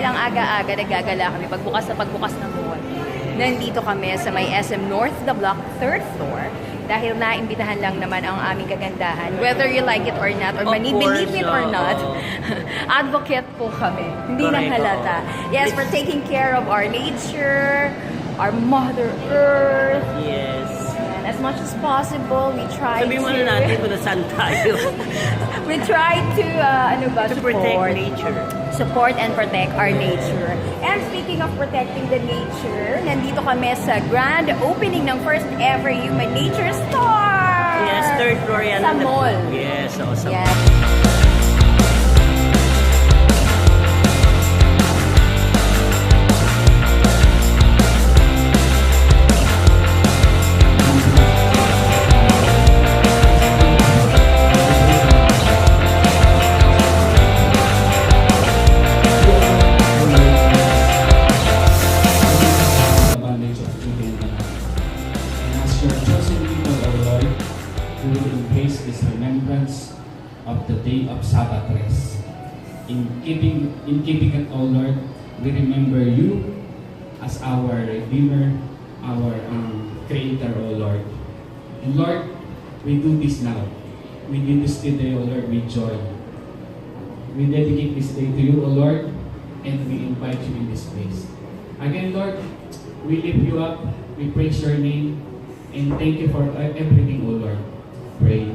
ang aga-aga nagagala kami pagbukas ng mall. Nandito kami sa may SM North the Block, 3rd floor. Dahil naimbitahan lang naman ang aming kagandahan. Whether you like it or not, or believe it or not, advocate po kami. Hindi nang halata. Yes, we're taking care of our nature, our Mother Earth. Yes. And as much as possible, we try Sabihin mo na natin kung nasaan tayo. we try to, to protect nature. Support and protect our nature. And speaking of protecting the nature, nandito kami sa grand opening ng first ever Human Nature Store! Yes, 3rd floor yan. Sa mall. Yes, so Yes. Abundance of children and as your chosen people, O Lord, we will embrace this remembrance of the day of Sabbath rest. In keeping it, O Lord, we remember you as our Redeemer, our Creator, O Lord. And Lord, we do this now. We do this today, O Lord, with joy. We dedicate this day to you, O Lord, and we invite you in this place. Again, Lord, we lift you up, we praise your name, and thank you for everything, O Lord. Pray.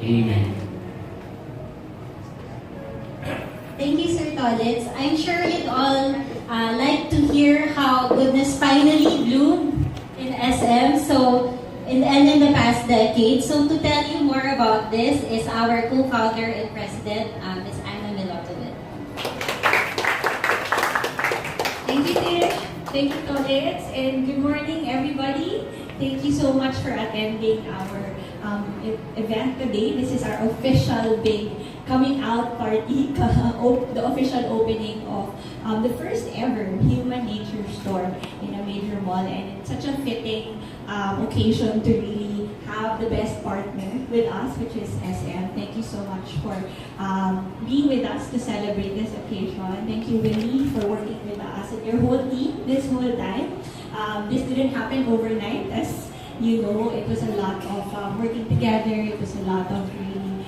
Amen. Thank you, Sir Tolitz. I'm sure you'd all like to hear how goodness finally bloomed in SM. In the past decade. So to tell you more about this is our co-founder and president, Ms. Anna Milotovic. Thank you, Tish. Thank you, Tolitz. And good morning, everybody. Thank you so much for attending our event today. This is our official big coming out party, the official opening of the first ever Human Nature Store in a major mall. And it's such a fitting occasion to really have the best partner with us, which is SM. Thank you so much for being with us to celebrate this occasion. Thank you, Winnie, for working with us and your whole team this whole time. This didn't happen overnight, as you know. It was a lot of working together. It was a lot of really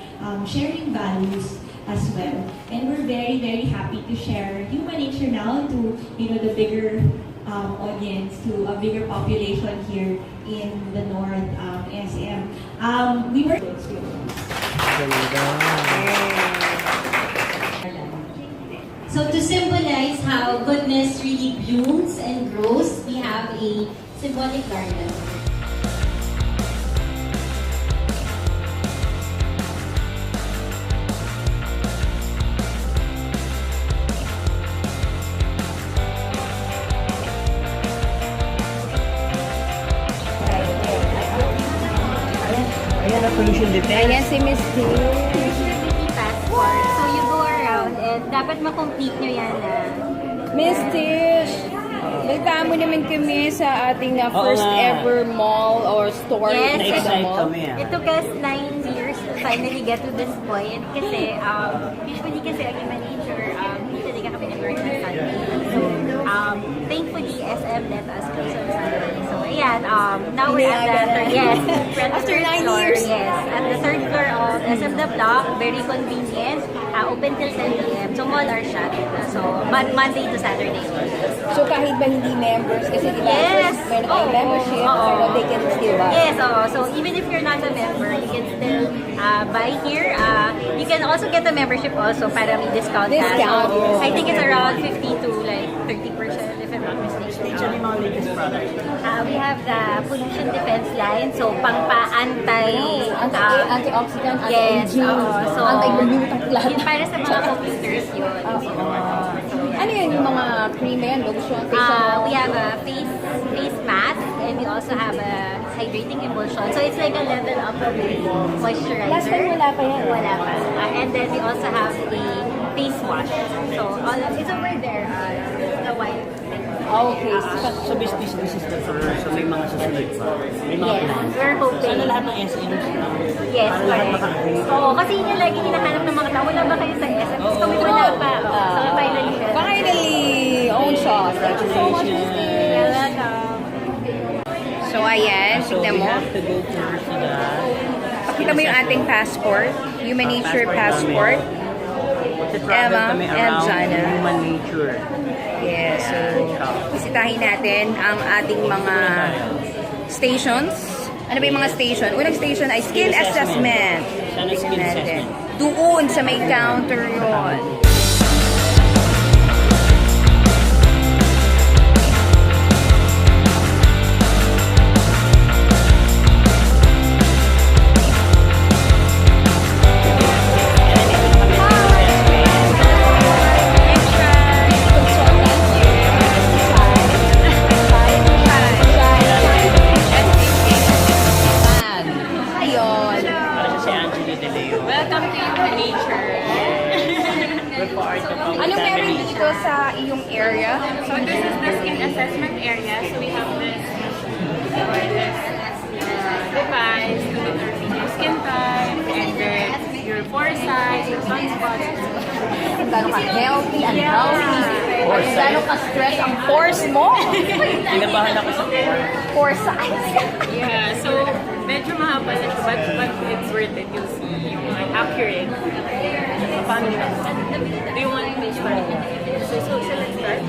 sharing values as well. And we're very, very happy to share Human Nature now to the bigger audience, to a bigger population here in the North SM. We were So to symbolize how goodness really blooms and grows, we have a symbolic garden. Ayan ang pollution defense. Ayan si Miss D. City passport. So you go around and dapat ma-complete nyo yan na. Miss Tish, nagkamo naman kami sa ating first nga. ever mall or store Yes, inside the Na-excite mall. kami It took us 9 years to finally get to this point kasi usually kasi ang Human Nature, usually kami nag-work on Sunday. So, thankfully, SM let us close on Sunday. So, ayan, now we're at the After 9 floor, years. yes, at the 3rd floor of SM The Block, very convenient, open till 10 p.m. So, mall are shut. So, Monday to Saturday. So kahit ba hindi members, kasi di ba Yes. may membership, Oo. pero they can still buy. Yes, so even if you're not a member, you can still buy here. You can also get a membership also para may discount. Discount, So, yes. I think it's around 50 to like 30% if I'm not mistaken. Actually, mga latest products. We have the pollution defense line, so pang-pa-anti... Antioxidant, yes, anti-aging, so anti-bermuda plant. yun para sa mga computers yun. Ano yun yung mga cream na yan, lotion, facial? We have a face mask and we also have a hydrating emulsion. So it's like a level up of the moisturizer. Last time wala pa yan. Wala pa. And then we also have a face wash. So it's over there, the white thing. Okay. So business, this is the first. So may mga susunod pa. May mga Yes, plans. we're hoping. Sana lahat ng SM Yes, para lahat correct. maka-agree. Oo, kasi yun yung lagi hinahanap ng mga tao. Wala ba kayo sa SM? Gusto kami wala pa. So finally, Finally! Congratulations! So, ayan, So we tignan mo. have to go first to the... Pakita mo yung ating passport, Human Nature Passport. Travel Emma kami and around Jana. Human Nature. Yes, so bisitahin natin ang ating mga stations. Ano ba yung mga station? Unang station ay skill Skill assessment. assessment. Sana skill Tingnan natin. assessment. Doon sa may counter yun. Ayun. Para sa si Angeli De Leo. Welcome to Human Nature. We're part of our Anong meron family. dito sa iyong area? So this is the skin assessment area. So we have this device to determine your skin type and then your pore size, your sunspots. Kung gano'n ka healthy and healthy. Kung gano'n ka stress ang pores mo. Kinabahan ako sa Pore size. Yeah, so medyo mahaba na siya, but it's worth it. You'll see yung accurate. Paano yun? Do you want to start? So let's start.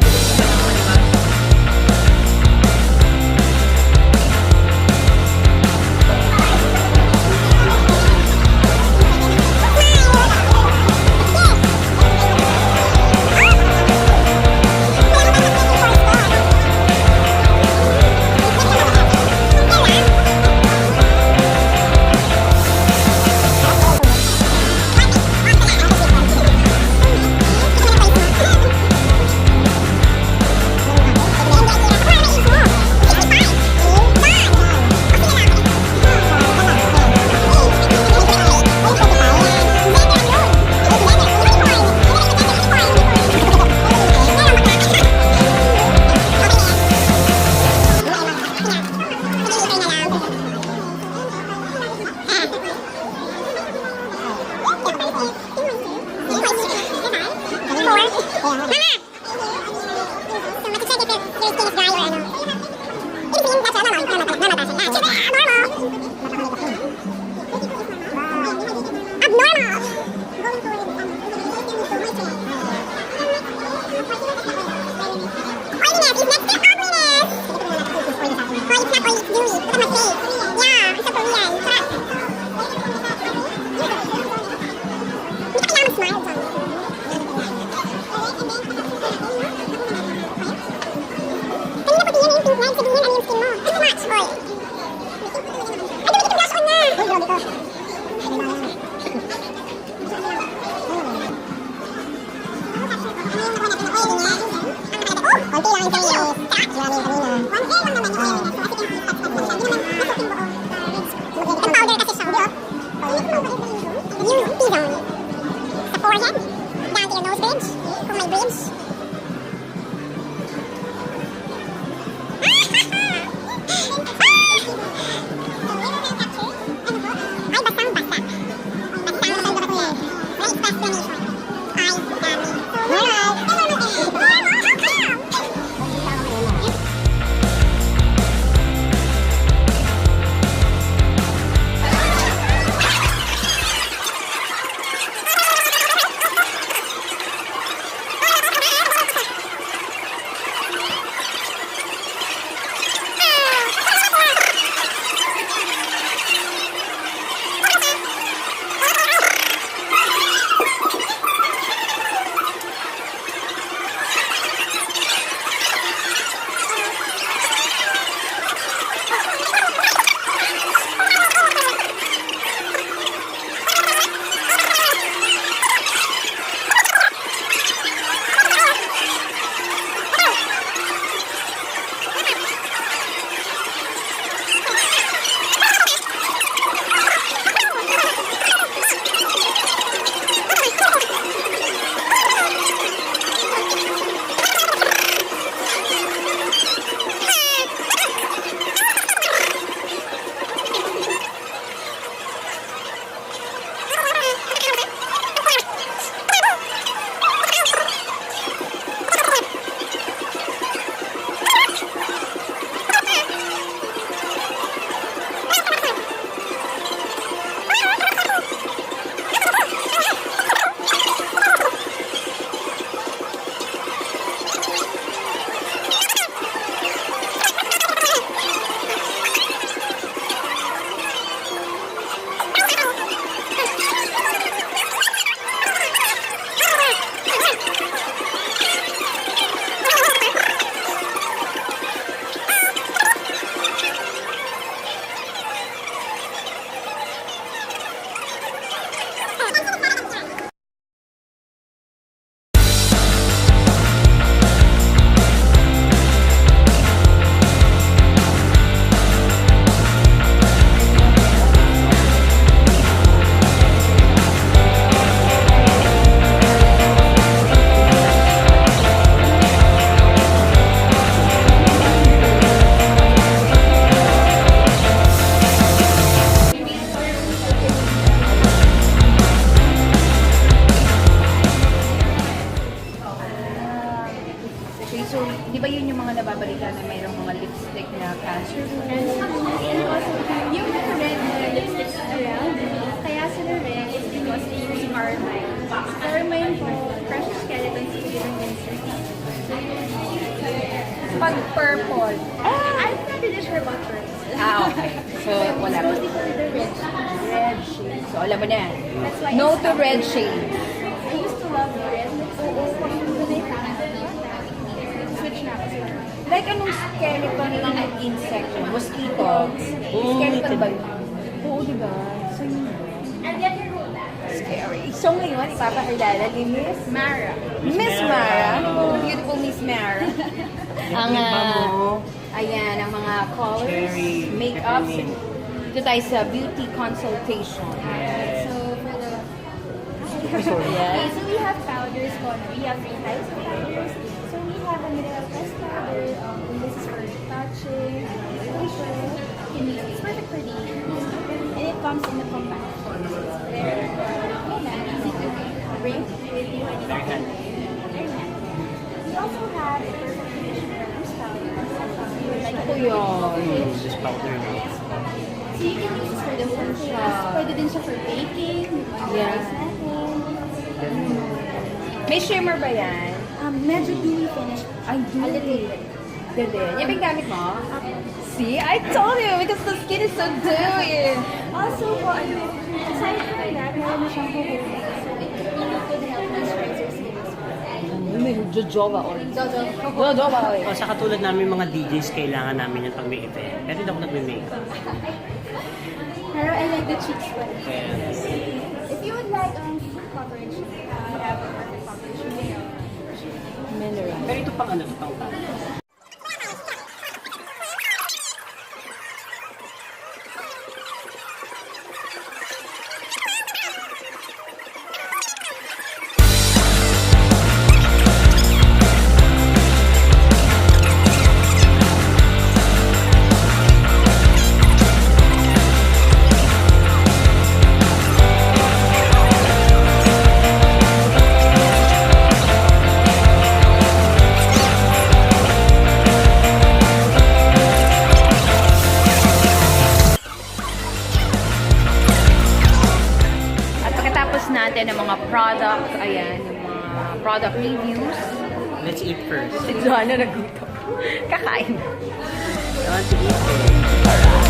Okay, so di ba yun yung mga nababalita na mayroong mga lipstick na cancer? And also, yung red na lipsticks around, kaya sila red is because they use carmine. Carmine po, precious skeletons is given in Pag purple. I'm not really sure about purple. Okay. So, wala pa. Mostly for the red. Red shade. So, alam mo na. That's why No it's to red shade. I used to love red lipstick. When I found it, switch na ako sa Like anong skeleton ng insect? Mosquito. Oo, Skeleton may ba yun? Oo, diba? So, yun. And then you roll that. Scary. So, ngayon, ipapakilala ni Miss Mara. Miss Mara. Beautiful Miss Mara. Ang, ayan, ang mga colors, Cherry, makeups. peppermint. Dito tayo sa beauty consultation. So for the okay, so we have powders po. We have 3 types of powders. So we have a mineral pressed powder. This is for touching, facial. It's perfect for daily. And it comes in a compact form. So it's very easy to bring with you anytime. We also have a perfect conditioner loose powder. Like Ito yun. This powder. So you can use this for the whole face. Pwede din siya for baking. Yeah. May shimmer ba yan? Medyo dewy finish. Ay, A little bit. Galing. Yan ba yung gamit mo? See, I told you because the skin is so dewy. Also, po, aside from that, meron na siyang coconut. So it could help moisturize your skin as well. May jojoba oil. Jojoba oil. O, sa katulad namin mga DJs, kailangan namin yan pag may event. Pero hindi ako nagme-makeup. Pero I like the cheeks one. Kaya, If you would like full coverage, we have a perfect coverage. Mineral. pero ito pang ano, pang At pagkatapos natin ng mga product, ayan, yung mga product reviews. Let's eat first. Si Joanna nagutom. Kakain. I want to eat first.